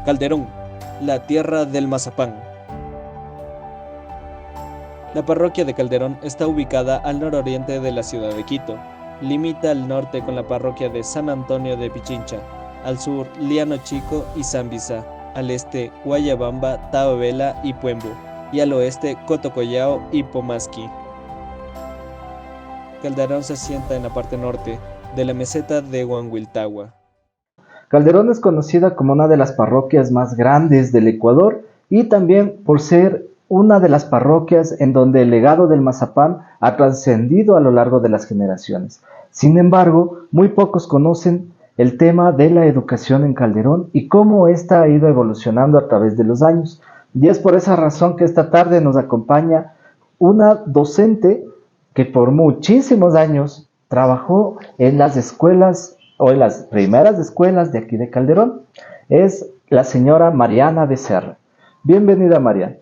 Calderón, la tierra del mazapán. La parroquia de Calderón está ubicada al nororiente de la ciudad de Quito. Limita al norte con la parroquia de San Antonio de Pichincha, al sur Liano Chico y Zambisa, al este Guayabamba, Tababela y Puembo, y al oeste Cotocollao y Pomasqui. Calderón se asienta en la parte norte de la meseta de Huanhuiltagua. Calderón es conocida como una de las parroquias más grandes del Ecuador y también por ser una de las parroquias en donde el legado del mazapán ha trascendido a lo largo de las generaciones. Sin embargo, muy pocos conocen el tema de la educación en Calderón y cómo ésta ha ido evolucionando a través de los años. Y es por esa razón que esta tarde nos acompaña una docente que por muchísimos años trabajó en las escuelas o en las primeras escuelas de aquí de Calderón. Es la señora Mariana Becerra. Bienvenida, Mariana.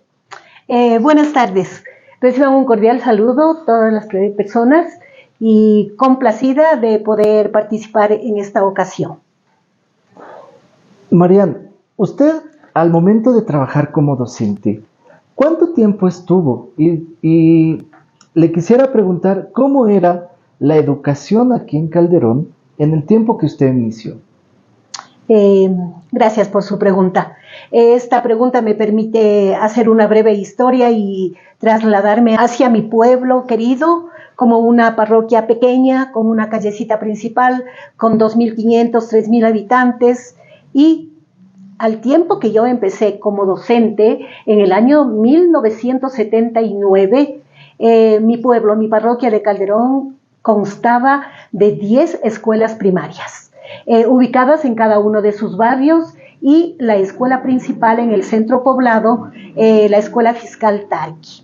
Buenas tardes. Reciban un cordial saludo todas las personas y complacida de poder participar en esta ocasión. Mariana, usted al momento de trabajar como docente, ¿cuánto tiempo estuvo? Y le quisiera preguntar cómo era la educación aquí en Calderón en el tiempo que usted inició. Gracias por su pregunta. Esta pregunta me permite hacer una breve historia y trasladarme hacia mi pueblo querido, como una parroquia pequeña, con una callecita principal, con 2.500, 3.000 habitantes, y al tiempo que yo empecé como docente, en el año 1979, mi pueblo, mi parroquia de Calderón, constaba de 10 escuelas primarias, ubicadas en cada uno de sus barrios, y la escuela principal en el centro poblado, la Escuela Fiscal Tarqui.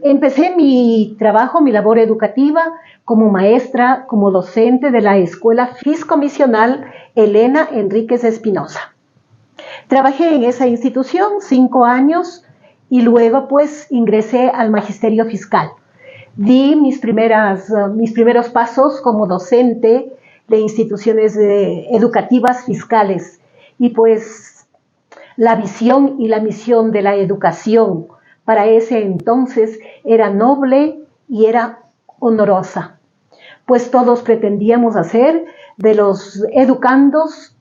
Empecé mi trabajo, mi labor educativa como maestra, como docente de la Escuela Fiscomisional Elena Enríquez Espinosa. Trabajé en esa institución 5 años y luego pues ingresé al magisterio fiscal. Di mis primeros pasos como docente de instituciones educativas fiscales, y pues la visión y la misión de la educación para ese entonces era noble y era honorosa, pues todos pretendíamos hacer de los educandos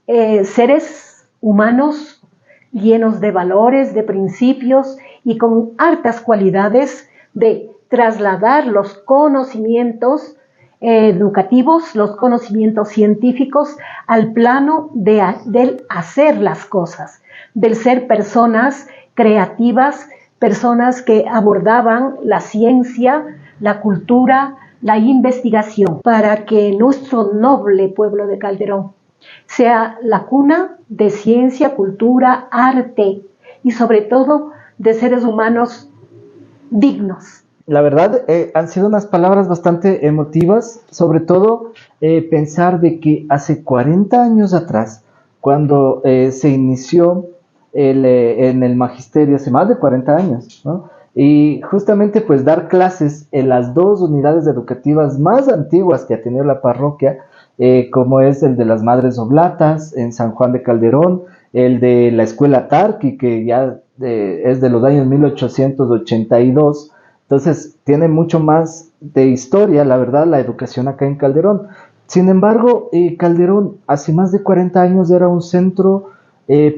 seres humanos llenos de valores, de principios y con hartas cualidades de trasladar los conocimientos educativos, los conocimientos científicos al plano del hacer las cosas, del ser personas creativas, personas que abordaban la ciencia, la cultura, la investigación, para que nuestro noble pueblo de Calderón sea la cuna de ciencia, cultura, arte y sobre todo de seres humanos dignos. La verdad, han sido unas palabras bastante emotivas, sobre todo pensar de que hace 40 años atrás, cuando se inició en el magisterio, hace más de 40 años, ¿no? Y justamente pues dar clases en las 2 unidades educativas más antiguas que ha tenido la parroquia, como es el de las Madres Oblatas en San Juan de Calderón, el de la Escuela Tarqui, que ya es de los años 1882, entonces tiene mucho más de historia, la verdad, la educación acá en Calderón. Sin embargo, Calderón hace más de 40 años era un centro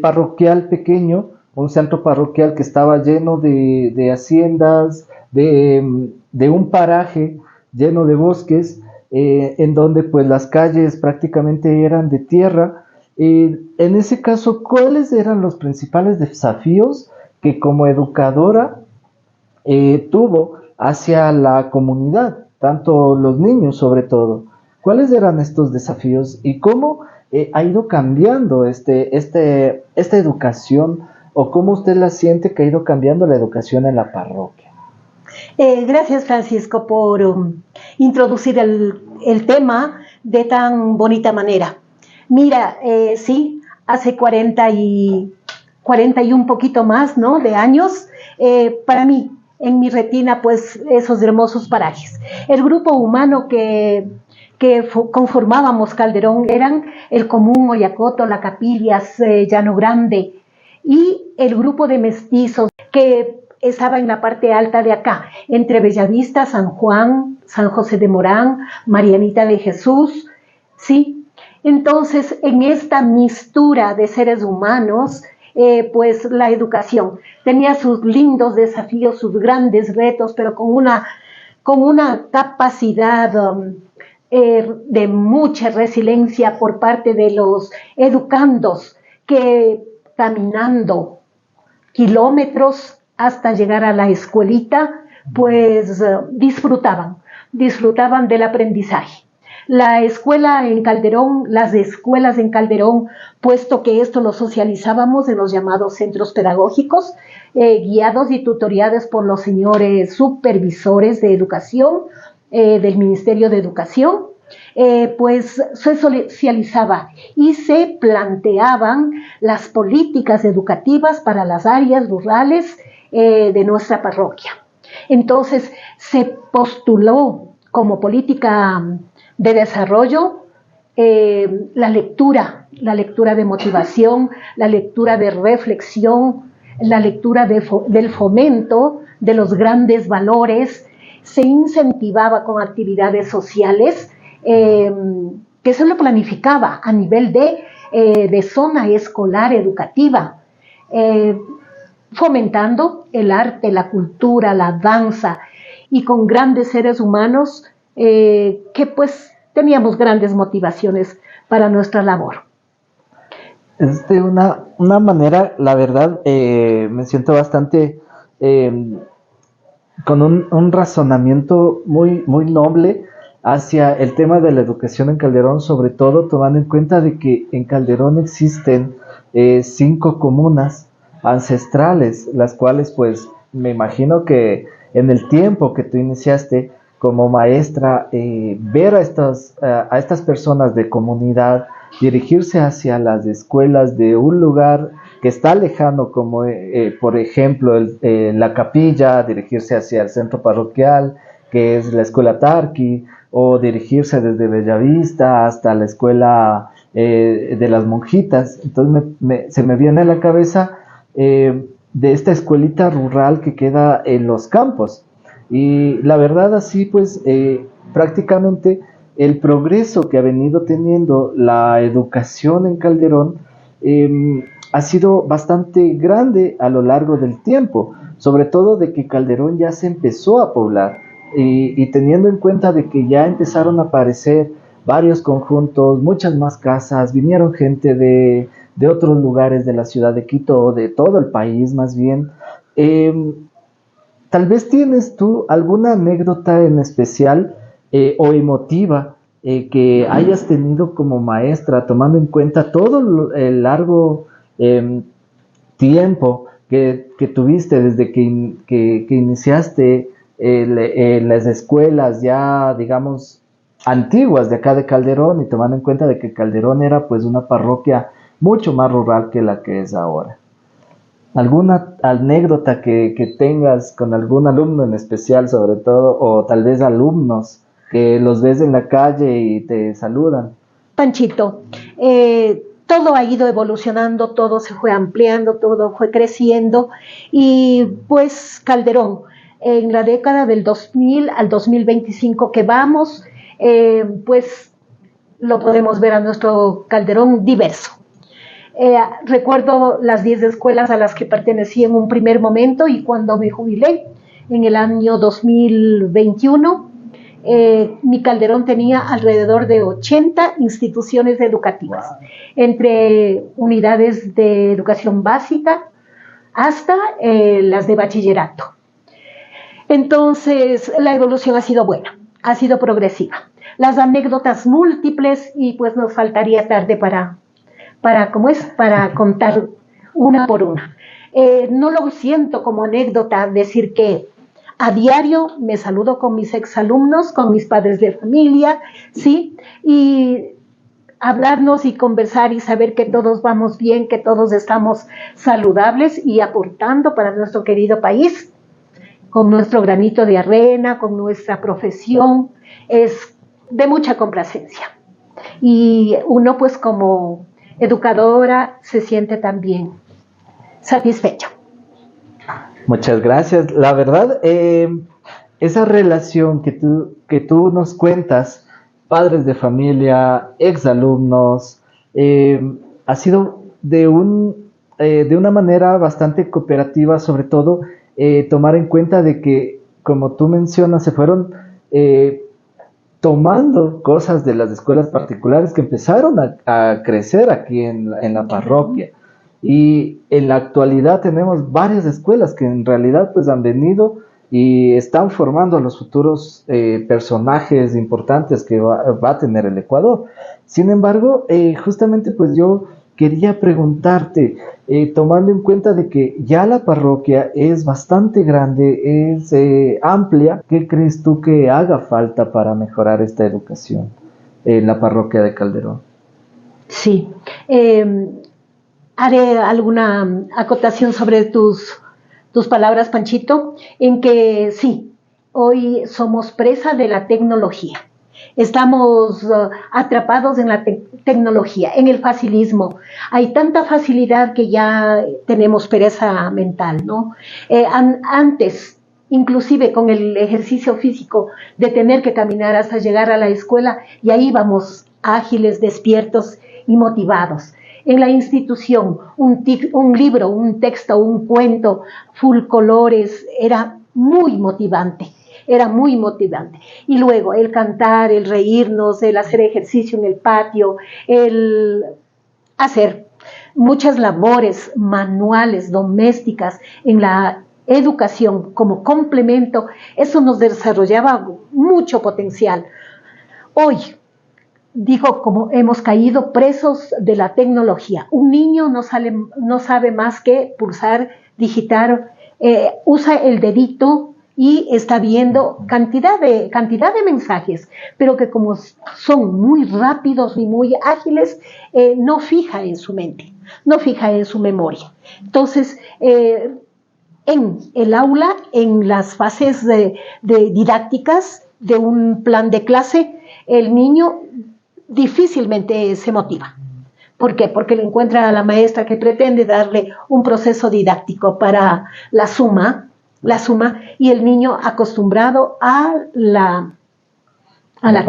parroquial pequeño, un centro parroquial que estaba lleno de haciendas, de un paraje lleno de bosques, en donde pues las calles prácticamente eran de tierra. En ese caso, ¿cuáles eran los principales desafíos que como educadora tuvo hacia la comunidad, tanto los niños sobre todo? ¿Cuáles eran estos desafíos y cómo ha ido cambiando esta educación, o cómo usted la siente que ha ido cambiando la educación en la parroquia? Gracias, Francisco, por introducir el tema de tan bonita manera. Mira, sí, hace 40 y un poquito más, ¿no?, de años, para mí, en mi retina, pues esos hermosos parajes. El grupo humano que que conformábamos Calderón eran el Común, Oyacoto, La Capillas, Llano Grande y el grupo de mestizos que estaba en la parte alta de acá, entre Bellavista, San Juan, San José de Morán, Marianita de Jesús, ¿sí? Entonces, en esta mistura de seres humanos, pues la educación tenía sus lindos desafíos, sus grandes retos, pero con una capacidad de mucha resiliencia por parte de los educandos que caminando kilómetros hasta llegar a la escuelita, pues disfrutaban del aprendizaje. La escuela en Calderón, las escuelas en Calderón, puesto que esto lo socializábamos en los llamados centros pedagógicos, guiados y tutoriados por los señores supervisores de educación del Ministerio de Educación, pues se socializaba y se planteaban las políticas educativas para las áreas rurales de nuestra parroquia. Entonces se postuló como política de desarrollo la lectura de motivación, la lectura de reflexión, la lectura del fomento de los grandes valores. Se incentivaba con actividades sociales que se lo planificaba a nivel de zona escolar educativa, fomentando el arte, la cultura, la danza, y con grandes seres humanos que pues teníamos grandes motivaciones para nuestra labor. Es de una manera, la verdad, me siento bastante con un razonamiento muy, muy noble hacia el tema de la educación en Calderón, sobre todo tomando en cuenta de que en Calderón existen 5 comunas ancestrales, las cuales pues me imagino que en el tiempo que tú iniciaste como maestra, ver a estas personas de comunidad dirigirse hacia las escuelas de un lugar que está lejano, como por ejemplo la capilla, dirigirse hacia el centro parroquial, que es la escuela Tarqui, o dirigirse desde Bellavista hasta la escuela de las monjitas. Entonces se me viene a la cabeza de esta escuelita rural que queda en los campos. Y la verdad, así pues, prácticamente el progreso que ha venido teniendo la educación en Calderón ha sido bastante grande a lo largo del tiempo, sobre todo de que Calderón ya se empezó a poblar y teniendo en cuenta de que ya empezaron a aparecer varios conjuntos, muchas más casas, vinieron gente de otros lugares de la ciudad de Quito o de todo el país más bien. Tal vez tienes tú alguna anécdota en especial o emotiva que hayas tenido como maestra, tomando en cuenta todo el largo tiempo que tuviste desde que iniciaste las escuelas ya, digamos, antiguas de acá de Calderón, y tomando en cuenta de que Calderón era pues una parroquia mucho más rural que la que es ahora. ¿Alguna anécdota que tengas con algún alumno en especial, sobre todo, o tal vez alumnos que los ves en la calle y te saludan? Panchito, todo ha ido evolucionando, todo se fue ampliando, todo fue creciendo, y pues Calderón, en la década del 2000 al 2025 que vamos, pues lo podemos ver a nuestro Calderón diverso. Recuerdo las 10 escuelas a las que pertenecí en un primer momento, y cuando me jubilé en el año 2021, mi Calderón tenía alrededor de 80 instituciones educativas, entre unidades de educación básica hasta las de bachillerato. Entonces, la evolución ha sido buena, ha sido progresiva. Las anécdotas múltiples, y pues nos faltaría tarde para contar una por una. No lo siento como anécdota decir que a diario me saludo con mis exalumnos, con mis padres de familia, ¿sí? Y hablarnos y conversar y saber que todos vamos bien, que todos estamos saludables y aportando para nuestro querido país, con nuestro granito de arena, con nuestra profesión, es de mucha complacencia. Y uno pues como educadora se siente también satisfecho. Muchas gracias. La verdad, esa relación que tú nos cuentas, padres de familia, exalumnos, ha sido de una manera bastante cooperativa, sobre todo tomar en cuenta de que, como tú mencionas, se fueron tomando cosas de las escuelas particulares que empezaron a crecer aquí en la parroquia. Y en la actualidad tenemos varias escuelas que en realidad pues han venido y están formando a los futuros personajes importantes que va a tener el Ecuador. Sin embargo, justamente pues yo quería preguntarte, tomando en cuenta de que ya la parroquia es bastante grande, es amplia, ¿qué crees tú que haga falta para mejorar esta educación en la parroquia de Calderón? Sí, haré alguna acotación sobre tus palabras, Panchito, en que sí, hoy somos presa de la tecnología. Estamos atrapados en la tecnología, en el facilismo. Hay tanta facilidad que ya tenemos pereza mental, ¿no? Antes, inclusive con el ejercicio físico de tener que caminar hasta llegar a la escuela, ya íbamos ágiles, despiertos y motivados. En la institución, un libro, un texto, un cuento, full colores, era muy motivante. Era muy motivante. Y luego el cantar, el reírnos, el hacer ejercicio en el patio, el hacer muchas labores manuales, domésticas en la educación como complemento, eso nos desarrollaba mucho potencial. Hoy, digo, como hemos caído presos de la tecnología. Un niño no sabe más que pulsar, digitar, usa el dedito y está viendo cantidad de mensajes, pero que como son muy rápidos y muy ágiles, no fija en su mente, no fija en su memoria. Entonces, en el aula, en las fases de didácticas de un plan de clase, el niño difícilmente se motiva. ¿Por qué? Porque le encuentra a la maestra que pretende darle un proceso didáctico para la suma, y el niño acostumbrado a la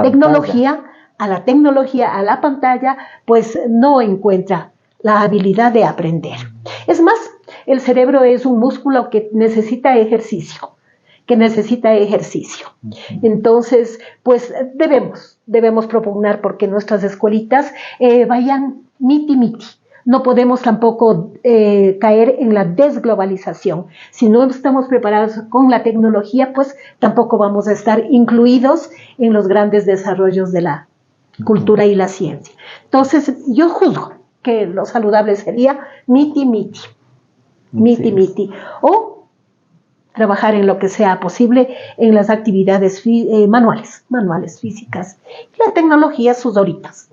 tecnología, a la pantalla, pues no encuentra la habilidad de aprender. Es más, el cerebro es un músculo que necesita ejercicio. Entonces, pues debemos propugnar porque nuestras escuelitas vayan miti-miti. No podemos tampoco caer en la desglobalización. Si no estamos preparados con la tecnología, pues tampoco vamos a estar incluidos en los grandes desarrollos de la cultura y la ciencia. Entonces, yo juzgo que lo saludable sería miti-miti. Miti-miti. O trabajar en lo que sea posible en las actividades manuales físicas. Y la tecnología, sus horitas.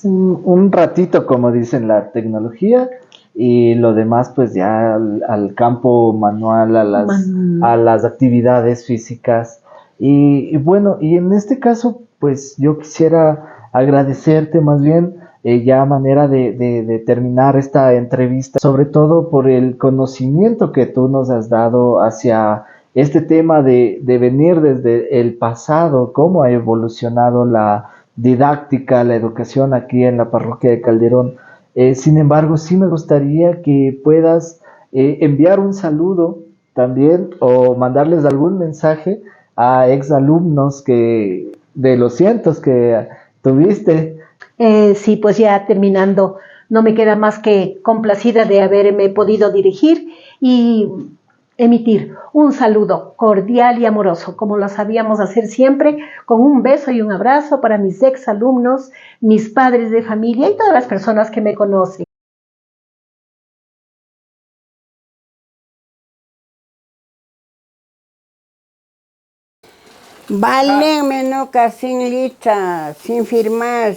Un ratito, como dicen, la tecnología y lo demás pues ya al campo manual, a las actividades físicas. Y bueno, y en este caso pues yo quisiera agradecerte más bien ya a manera de terminar esta entrevista, sobre todo por el conocimiento que tú nos has dado hacia este tema de venir desde el pasado, cómo ha evolucionado la didáctica, la educación aquí en la parroquia de Calderón. Sin embargo, sí me gustaría que puedas enviar un saludo también o mandarles algún mensaje a exalumnos de los cientos que tuviste. Sí, pues ya terminando, no me queda más que complacida de haberme podido dirigir y emitir un saludo cordial y amoroso, como lo sabíamos hacer siempre, con un beso y un abrazo para mis exalumnos, mis padres de familia y todas las personas que me conocen. Valen menuca sin lista, sin firmar.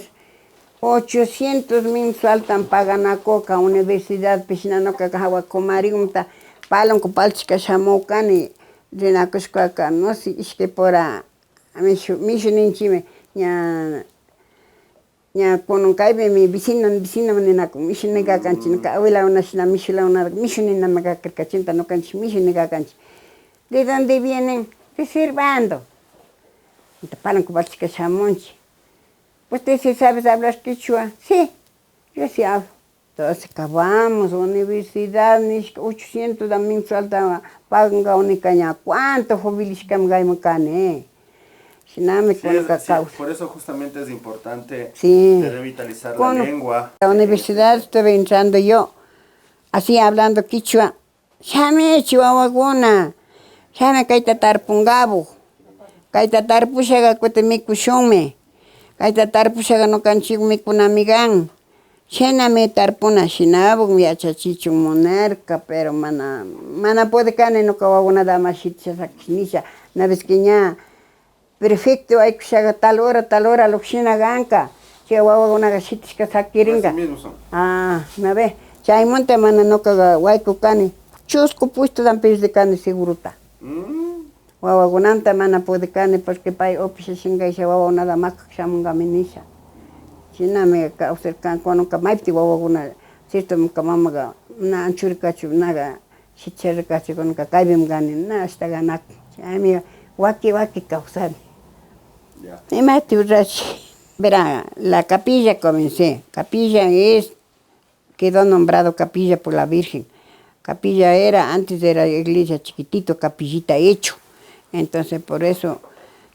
800 mensual tan pagan a coca universidad pishinanoca cajawa comariumta palan copalchica chamocani renacushcuaca no si ishte pora mishu ninchime Ya con caibe mi vecina manina con mishiniga canchi, abuela una shina mishila una mishinina maga cachinta no canchi mishiniga canchi. ¿De dónde vienen? Reservando. Y te paran con chica chamonchi. Pues tú sí sabes hablar quechua. Sí, yo sí hablo. Entonces acabamos, universidad, 800 da mensual pagan a unicaña. ¿Cuánto jovilis que me gaimo cane? Por eso justamente es importante Sí. de revitalizar la lengua. A la universidad estuve entrando yo, así hablando quichua. Llame chihuahuaguna, llame kaita tarpungabu, kaita tarpushaga cuete mikushume, kaita tarpushaga no canchigo mikunamigan. Chéname tarpuna shinabu, mi achachichu monarca, pero mana puede cane no kawauna dama shitcha sakisnisha, na vez que ya. Perfecto, hay que llegar tal hora, lo que ganca. Chihuahua una gachita que saquiringa. Así mismo son. Ah, me ve. Chay monte mana no caga guayco cane. Chusco puesto dan pez de cane seguruta. Guagua gunanta mana puede cane porque pay opisa shinga y guagua nada más que shamunga minisha. China me causa can cuando camaipti guagua guna. Cierto me camamaga una anchuricachu naga chichercachu con cacaibim gane na hasta ganak. Chay me waki causar. Verá, la capilla comencé. Capilla quedó nombrado capilla por la Virgen. Capilla antes era iglesia chiquitito, capillita hecho. Entonces por eso,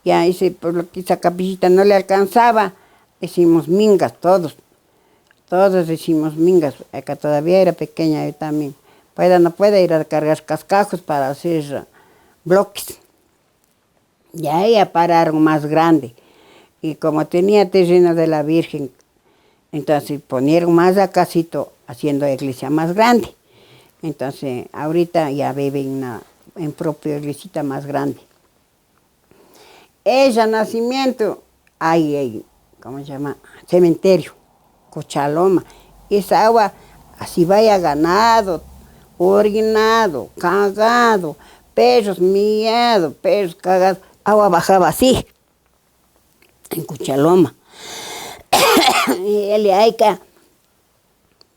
ya hice, por lo que esa capillita no le alcanzaba, hicimos mingas todos. Todos hicimos mingas. Acá todavía era pequeña yo también. No puede ir a cargar cascajos para hacer bloques. Ya pararon más grande. Y como tenía terreno de la Virgen, entonces ponieron más acasito haciendo iglesia más grande. Entonces ahorita ya viven en propia iglesita más grande. Ella nacimiento, hay, ¿cómo se llama? Cementerio, Cochaloma. Esa agua, así vaya ganado, orinado, cagado, perros miados, perros cagados. Agua bajaba así, en Cochaloma. Y él aica,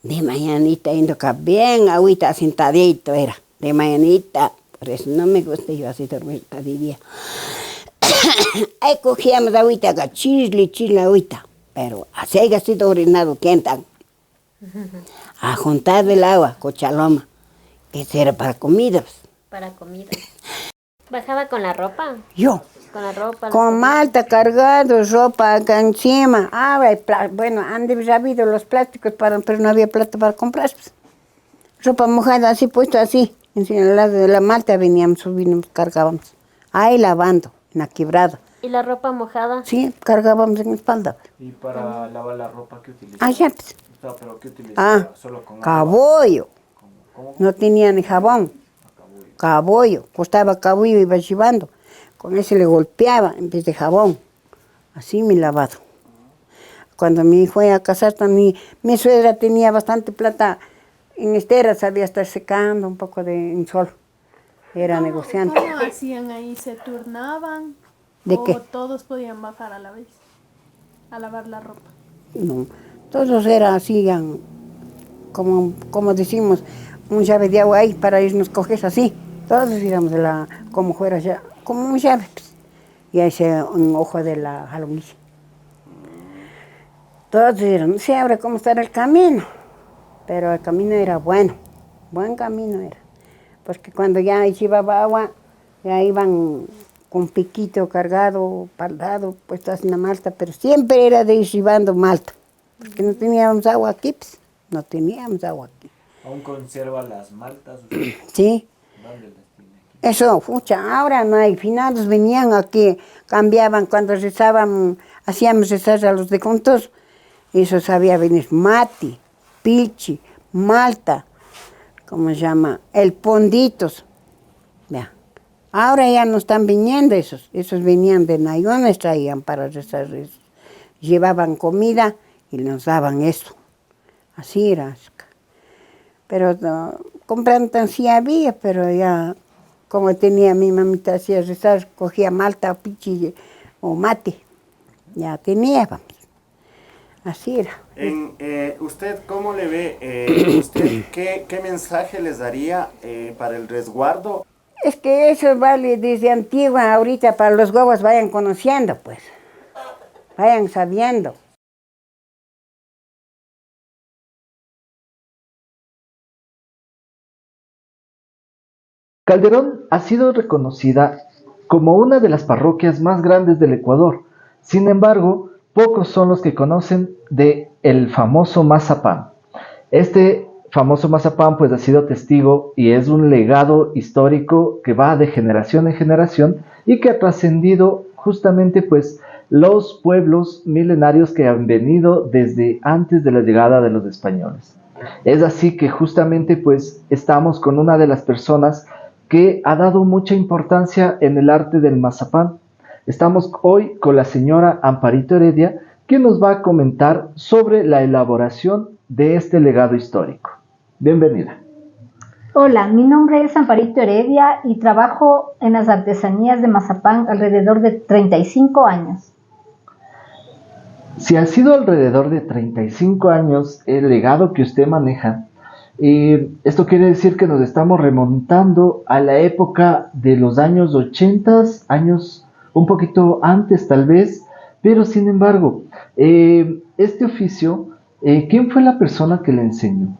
de mañanita indo acá, bien agüita sentadito era, de mañanita, por eso no me gusta yo así dormir de día. Ahí cogíamos agüita acá, chisle agüita, pero así haya sido orinado, ¿quién tan? A juntar del agua, Cochaloma, eso era para comidas. Para comida. ¿Bajaba con la ropa? Yo. Con la ropa. Con malta cargado, ropa acá encima. Bueno, han habido los plásticos, pero no había plata para comprar. Ropa mojada así, puesto así. Encima al lado de la malta veníamos, subíamos, cargábamos. Ahí lavando, en la quebrada. ¿Y la ropa mojada? Sí, cargábamos en la espalda. ¿Y para lavar la ropa qué utilizaba? Ya pues. No, pero ¿qué utilizaba? ¿Solo con agua? Cabollo. ¿Cómo? No tenía ni jabón. Cabollo. Costaba cabollo y iba llevando. Con eso le golpeaba en vez de jabón. Así me lavado. Cuando mi hijo fue a casar también, mi suegra tenía bastante plata en estera, sabía estar secando un poco en sol. Era negociante. ¿Cómo hacían ahí? ¿Se turnaban? ¿De ¿O qué? todos podían bajar a la vez a lavar la ropa? No, todos eran así, como decimos, un llave de agua ahí para irnos coger así. Todos íbamos como fuera ya, como un llave. Pues. Y ahí un ojo de la jalonguilla. Todos dijeron, no sé ahora cómo estará el camino. Pero el camino era bueno, buen camino era. Porque cuando ya llevaba agua, ya iban con piquito cargado, paldado, puesto así en la malta, pero siempre era de ir llevando malta. Porque no teníamos agua aquí, pues. No teníamos agua aquí. ¿Aún conserva las maltas? Sí. ¿Dónde las tiene? Eso, pucha, ahora no hay. Finados venían aquí, cambiaban cuando rezaban, hacíamos rezar a los difuntos. Eso sabía venir mati, pilchi, malta, ¿cómo se llama? El ponditos. Ya. Ahora ya no están viniendo esos venían de Nayones, traían para rezar. Llevaban comida y nos daban eso. Así era. Pero comprando sí había, pero ya, como tenía mi mamita hacía rezar, cogía malta, pichi o mate. Ya teníamos. Así era. ¿Usted cómo le ve? ¿Usted qué mensaje les daría para el resguardo? Es que eso vale desde antigua, ahorita para los huevos vayan conociendo, pues. Vayan sabiendo. Calderón ha sido reconocida como una de las parroquias más grandes del Ecuador. Sin embargo, pocos son los que conocen de el famoso mazapán. Este famoso mazapán pues ha sido testigo y es un legado histórico que va de generación en generación y que ha trascendido justamente pues los pueblos milenarios que han venido desde antes de la llegada de los españoles. Es así que justamente pues estamos con una de las personas que ha dado mucha importancia en el arte del mazapán. Estamos hoy con la señora Amparito Heredia, que nos va a comentar sobre la elaboración de este legado histórico. Bienvenida. Hola, mi nombre es Amparito Heredia y trabajo en las artesanías de mazapán alrededor de 35 años. Si ha sido alrededor de 35 años el legado que usted maneja, esto quiere decir que nos estamos remontando a la época de los años 80, años un poquito antes tal vez, pero sin embargo, este oficio, ¿quién fue la persona que le enseñó?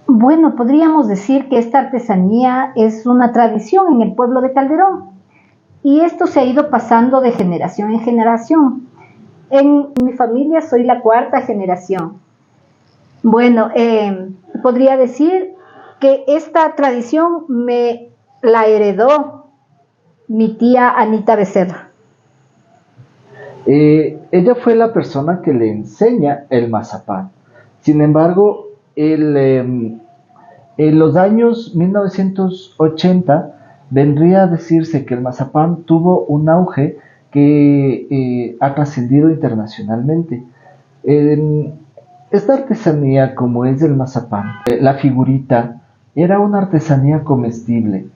Bueno, podríamos decir que esta artesanía es una tradición en el pueblo de Calderón y esto se ha ido pasando de generación en generación. En mi familia soy la cuarta generación. Bueno, podría decir que esta tradición me la heredó mi tía Anita Becerra. Ella fue la persona que le enseña el mazapán. Sin embargo, en los años 1980 vendría a decirse que el mazapán tuvo un auge que ha trascendido internacionalmente. Esta artesanía, como es el mazapán, la figurita, era una artesanía comestible.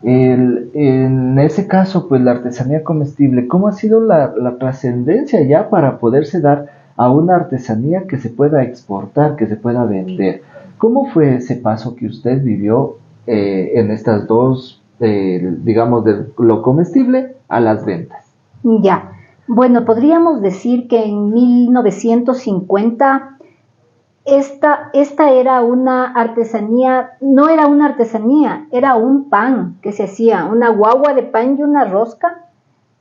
En ese caso, pues la artesanía comestible, ¿cómo ha sido la trascendencia ya para poderse dar a una artesanía que se pueda exportar, que se pueda vender? ¿Cómo fue ese paso que usted vivió en estas dos, digamos, de lo comestible a las ventas? Ya, bueno, podríamos decir que en 1950 esta era una artesanía, no era una artesanía, era un pan que se hacía, una guagua de pan y una rosca,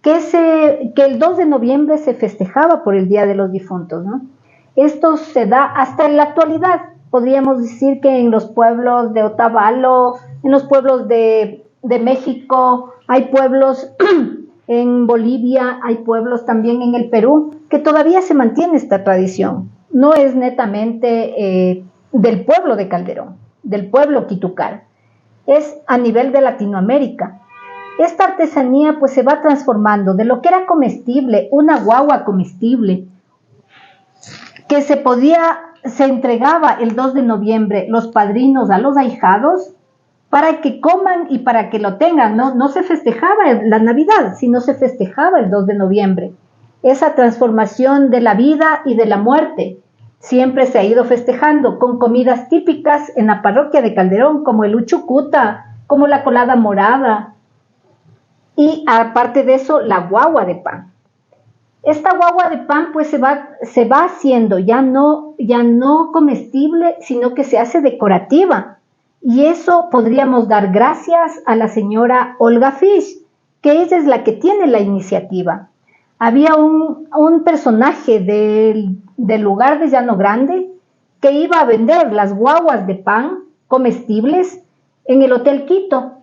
que el 2 de noviembre se festejaba por el Día de los Difuntos, ¿no? Esto se da hasta en la actualidad. Podríamos decir que en los pueblos de Otavalo, en los pueblos de México, hay pueblos en Bolivia, hay pueblos también en el Perú, que todavía se mantiene esta tradición. No es netamente del pueblo de Calderón, del pueblo quitucar, es a nivel de Latinoamérica. Esta artesanía pues se va transformando de lo que era comestible, una guagua comestible, que se entregaba el 2 de noviembre los padrinos a los ahijados para que coman y para que lo tengan. No se festejaba la Navidad, sino se festejaba el 2 de noviembre. Esa transformación de la vida y de la muerte siempre se ha ido festejando con comidas típicas en la parroquia de Calderón, como el uchucuta, como la colada morada, y aparte de eso, la guagua de pan. Esta guagua de pan pues se va haciendo ya no comestible, sino que se hace decorativa. Y eso podríamos dar gracias a la señora Olga Fish, que ella es la que tiene la iniciativa. Había un personaje del lugar de Llano Grande que iba a vender las guaguas de pan comestibles en el Hotel Quito.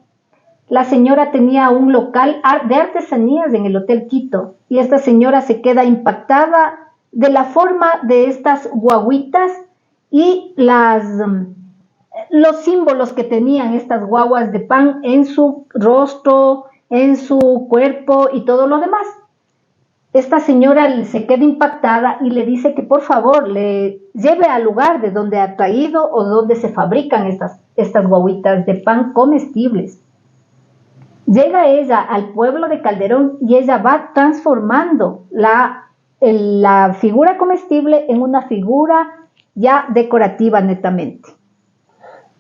La señora tenía un local de artesanías en el Hotel Quito y esta señora se queda impactada de la forma de estas guaguitas y los símbolos que tenían estas guaguas de pan en su rostro, en su cuerpo y todo lo demás. Esta señora se queda impactada y le dice que por favor le lleve al lugar de donde ha traído o donde se fabrican estas guaguitas de pan comestibles. Llega ella al pueblo de Calderón y ella va transformando la figura comestible en una figura ya decorativa netamente.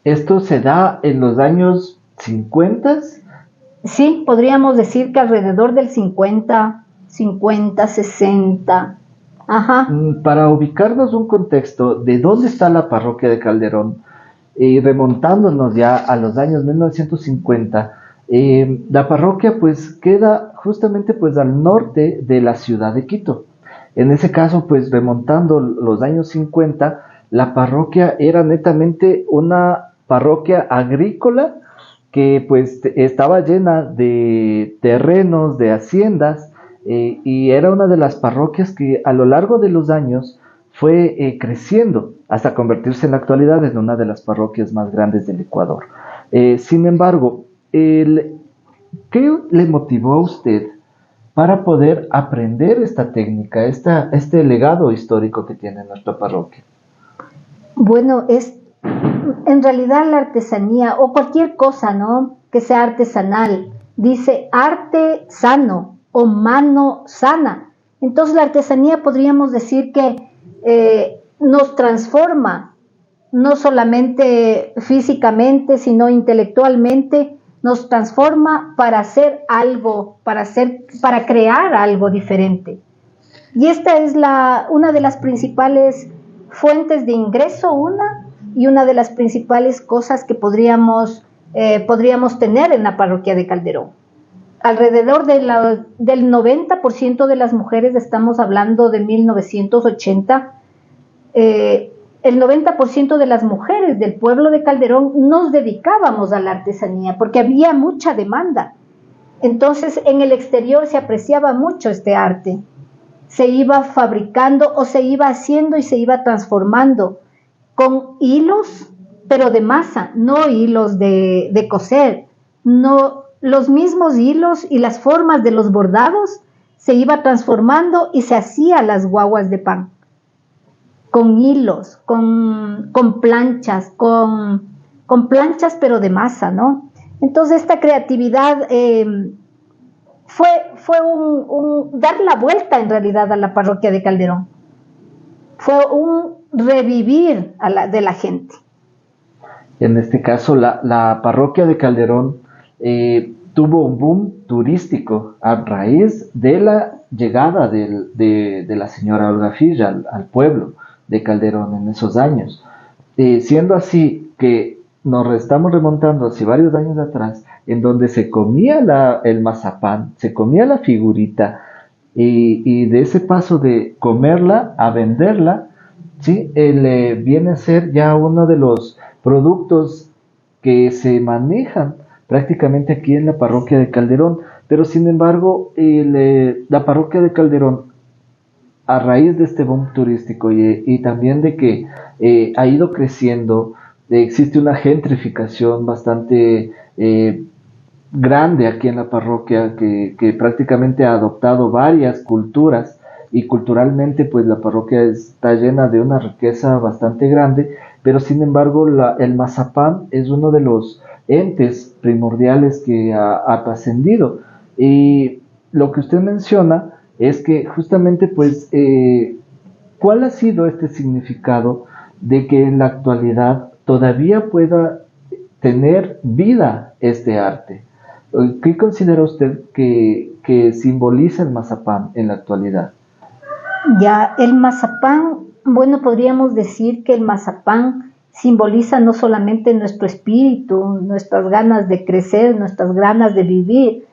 ¿Esto se da en los años 50? Sí, podríamos decir que alrededor del 50, 60. Ajá. Para ubicarnos un contexto de dónde está la parroquia de Calderón, y remontándonos ya a los años 1950, la parroquia pues queda justamente pues al norte de la ciudad de Quito. En ese caso, pues remontando los años 50, la parroquia era netamente una parroquia agrícola que pues estaba llena de terrenos, de haciendas, y era una de las parroquias que a lo largo de los años fue creciendo hasta convertirse en la actualidad en una de las parroquias más grandes del Ecuador. Sin embargo, ¿qué le motivó a usted para poder aprender esta técnica, este legado histórico que tiene nuestra parroquia? Bueno, en realidad la artesanía o cualquier cosa, ¿no?, que sea artesanal, dice arte sano o mano sana. Entonces la artesanía podríamos decir que nos transforma, no solamente físicamente, sino intelectualmente, nos transforma para hacer algo, para crear algo diferente. Y esta es una de las principales fuentes de ingreso, y una de las principales cosas que podríamos tener en la parroquia de Calderón. Alrededor del 90% de las mujeres, estamos hablando de 1980, el 90% de las mujeres del pueblo de Calderón nos dedicábamos a la artesanía porque había mucha demanda. Entonces en el exterior se apreciaba mucho este arte. Se iba fabricando o se iba haciendo y se iba transformando con hilos, pero de masa, no hilos de coser, no. Los mismos hilos y las formas de los bordados se iba transformando y se hacía las guaguas de pan. Con hilos, con planchas, con planchas pero de masa, ¿no? Entonces esta creatividad fue un dar la vuelta en realidad a la parroquia de Calderón. Fue un revivir de la gente. En este caso, la parroquia de Calderón tuvo un boom turístico a raíz de la llegada de la señora Olga Filla al pueblo de Calderón en esos años. Siendo así que nos estamos remontando hacia varios años atrás, en donde se comía el mazapán, se comía la figurita, y de ese paso de comerla a venderla, ¿sí? Viene a ser ya uno de los productos que se manejan prácticamente aquí en la parroquia de Calderón. Pero sin embargo, la parroquia de Calderón, a raíz de este boom turístico y también de que ha ido creciendo, existe una gentrificación bastante grande aquí en la parroquia que prácticamente ha adoptado varias culturas, y culturalmente pues la parroquia está llena de una riqueza bastante grande, pero sin embargo el mazapán es uno de los entes primordiales que ha trascendido. Y lo que usted menciona es que justamente pues ¿cuál ha sido este significado de que en la actualidad todavía pueda tener vida este arte? ¿Qué considera usted que simboliza el mazapán en la actualidad? Ya, el mazapán, bueno, podríamos decir que el mazapán simboliza no solamente nuestro espíritu, nuestras ganas de crecer, nuestras ganas de vivir,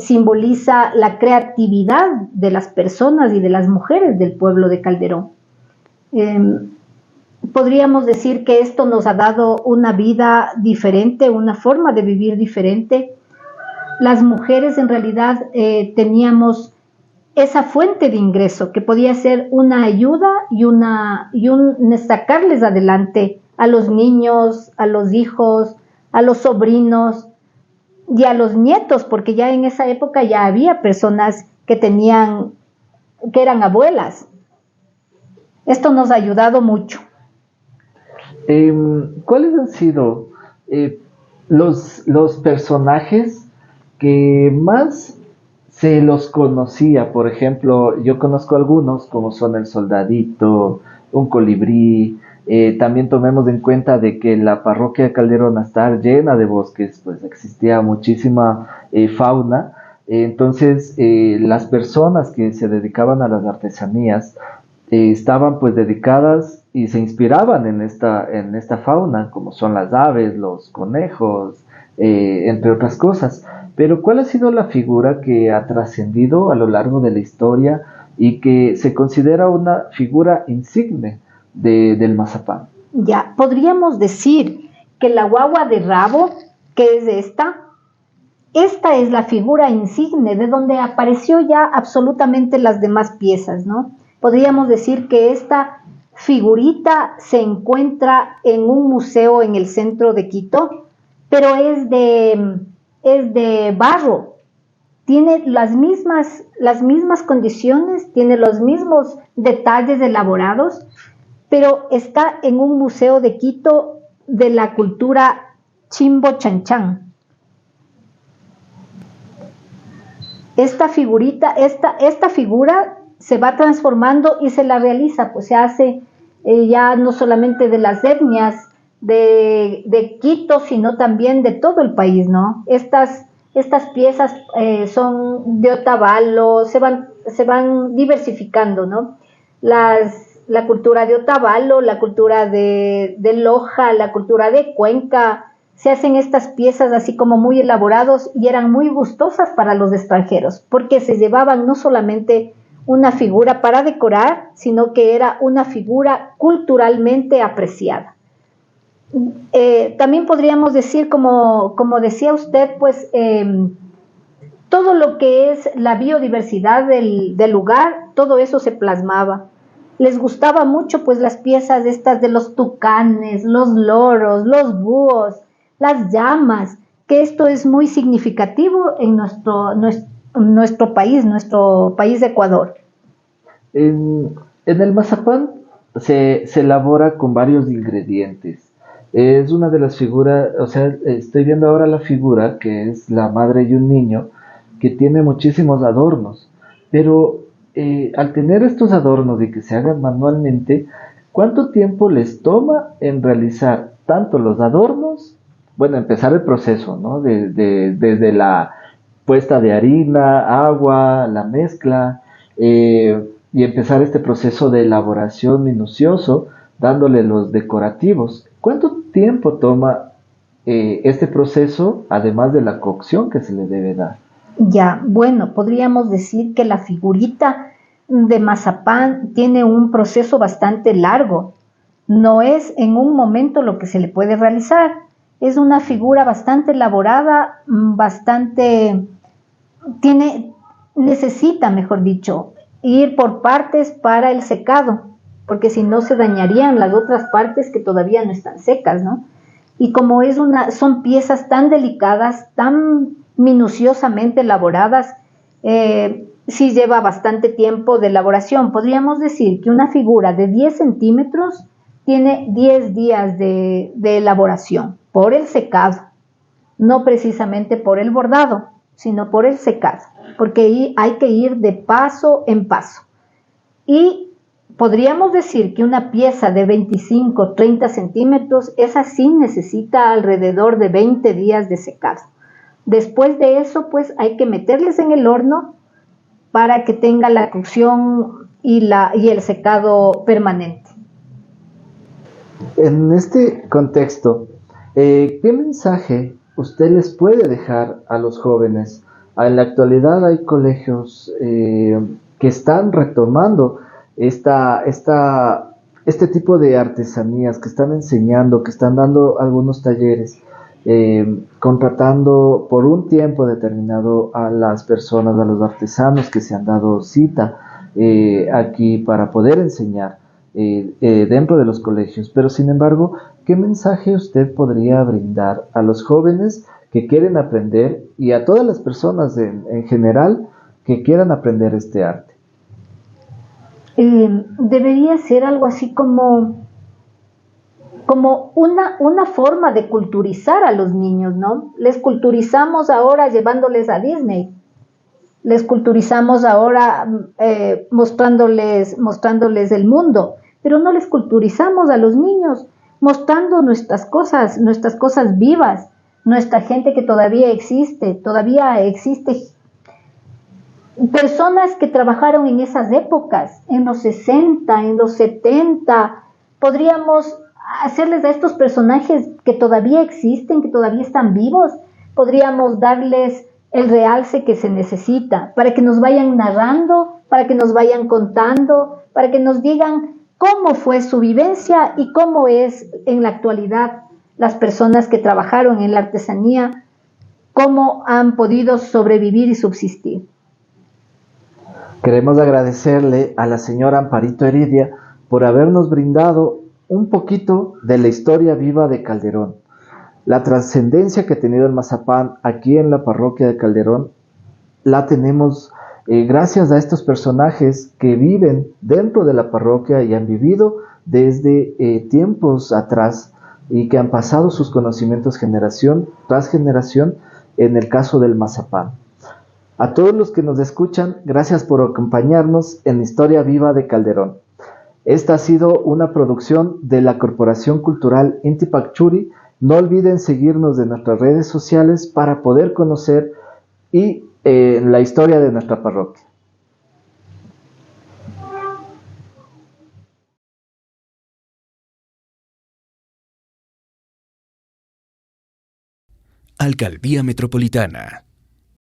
simboliza la creatividad de las personas y de las mujeres del pueblo de Calderón. Podríamos decir que esto nos ha dado una vida diferente, una forma de vivir diferente. Las mujeres en realidad teníamos esa fuente de ingreso que podía ser una ayuda y un sacarles adelante a los niños, a los hijos, a los sobrinos y a los nietos, porque ya en esa época ya había personas que eran abuelas. Esto nos ha ayudado mucho. ¿Cuáles han sido los personajes que más se los conocía. Por ejemplo, yo conozco algunos como son el soldadito, un colibrí. También tomemos en cuenta de que la parroquia de Calderón, al estar llena de bosques, pues existía muchísima fauna. Entonces, las personas que se dedicaban a las artesanías estaban pues dedicadas y se inspiraban en esta fauna, como son las aves, los conejos, entre otras cosas. Pero ¿cuál ha sido la figura que ha trascendido a lo largo de la historia y que se considera una figura insigne del mazapán? Ya, podríamos decir que la guagua de rabo, que es esta es la figura insigne de donde apareció ya absolutamente las demás piezas, ¿no? Podríamos decir que esta figurita se encuentra en un museo en el centro de Quito, pero es de barro. Tiene las mismas condiciones, tiene los mismos detalles elaborados, pero está en un museo de Quito de la cultura Chimbo Chanchán. Esta figura se va transformando y se la realiza, pues se hace ya no solamente de las etnias de Quito, sino también de todo el país, ¿no? Estas piezas son de Otavalo, se van diversificando, ¿no? La cultura de Otavalo, la cultura de Loja, la cultura de Cuenca, se hacen estas piezas así como muy elaborados y eran muy gustosas para los extranjeros, porque se llevaban no solamente una figura para decorar, sino que era una figura culturalmente apreciada. También podríamos decir, como decía usted, pues todo lo que es la biodiversidad del lugar, todo eso se plasmaba. Les gustaba mucho pues las piezas estas de los tucanes, los loros, los búhos, las llamas, que esto es muy significativo en nuestro país de Ecuador. En el mazapán se elabora con varios ingredientes. Es una de las figuras, o sea, estoy viendo ahora la figura que es la madre y un niño que tiene muchísimos adornos, pero al tener estos adornos y que se hagan manualmente, ¿cuánto tiempo les toma en realizar tanto los adornos? Bueno, empezar el proceso, ¿no? Desde la puesta de harina, agua, la mezcla, y empezar este proceso de elaboración minucioso, dándole los decorativos. ¿Cuánto tiempo toma este proceso, además de la cocción que se le debe dar? Ya, bueno, podríamos decir que la figurita de mazapán tiene un proceso bastante largo. No es en un momento lo que se le puede realizar. Es una figura bastante elaborada, necesita, mejor dicho, ir por partes para el secado, porque si no se dañarían las otras partes que todavía no están secas, ¿no? Y como son piezas tan delicadas, tan minuciosamente elaboradas, sí lleva bastante tiempo de elaboración. Podríamos decir que una figura de 10 centímetros tiene 10 días de elaboración por el secado, no precisamente por el bordado, sino por el secado, porque hay que ir de paso en paso. Y podríamos decir que una pieza de 25, 30 centímetros, esa sí necesita alrededor de 20 días de secado. Después de eso, pues hay que meterles en el horno para que tenga la cocción y el secado permanente. En este contexto, ¿qué mensaje usted les puede dejar a los jóvenes? En la actualidad hay colegios que están retomando este tipo de artesanías, que están enseñando, que están dando algunos talleres, contratando por un tiempo determinado a las personas, a los artesanos que se han dado cita aquí para poder enseñar dentro de los colegios. Pero sin embargo, ¿qué mensaje usted podría brindar a los jóvenes que quieren aprender y a todas las personas en general que quieran aprender este arte? Debería ser algo así como como una forma de culturizar a los niños, ¿no? Les culturizamos ahora llevándoles a Disney, les culturizamos ahora mostrándoles el mundo, pero no les culturizamos a los niños, mostrando nuestras cosas vivas, nuestra gente que todavía existe personas que trabajaron en esas épocas, en los 60, en los 70, podríamos hacerles a estos personajes que todavía existen, que todavía están vivos, podríamos darles el realce que se necesita, para que nos vayan narrando, para que nos vayan contando, para que nos digan cómo fue su vivencia y cómo es en la actualidad las personas que trabajaron en la artesanía, cómo han podido sobrevivir y subsistir. Queremos agradecerle a la señora Amparito Heredia por habernos brindado un poquito de la historia viva de Calderón. La trascendencia que ha tenido el mazapán aquí en la parroquia de Calderón la tenemos gracias a estos personajes que viven dentro de la parroquia y han vivido desde tiempos atrás y que han pasado sus conocimientos generación tras generación en el caso del mazapán. A todos los que nos escuchan, gracias por acompañarnos en Historia Viva de Calderón. Esta ha sido una producción de la Corporación Cultural Inti Pakchuri. No olviden seguirnos en nuestras redes sociales para poder conocer la historia de nuestra parroquia. Alcaldía Metropolitana.